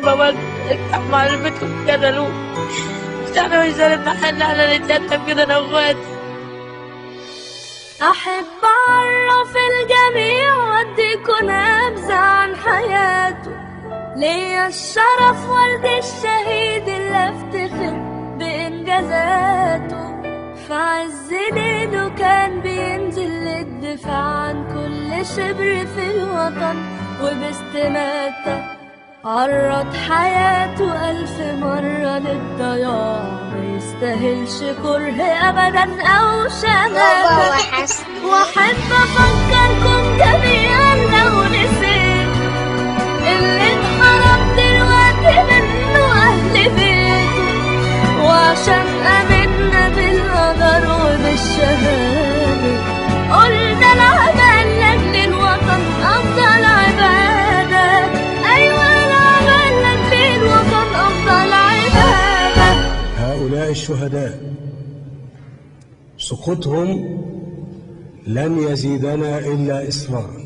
بابا معلمتكم قتلوه. مش احنا مش ذنبنا ان احنا نتقدم كده انا واخواتي. أحب أعرف الجميع وأديكوا نبذة عن حياته. ليا الشرف والدي الشهيد اللي أفتخر بإنجازاته. في عز ليله كان بينزل للدفاع عن كل شبر في الوطن، وباستماتة عرض حياته 1000 مرة للضياع. ميستاهلش كره أبدا أو شماتة. وأحب أفكركم جميعا لو نسيت اللي انحرم دلوقتي منه أهل بيته. وعشان آمنا بالقدر وبالشهادة قلنا العمل لأجل الوطن أفضل عبادة. أيوة العمل لأجل الوطن أفضل عبادة. هؤلاء الشهداء سقوطهم لن يزيدنا إلا إصرارا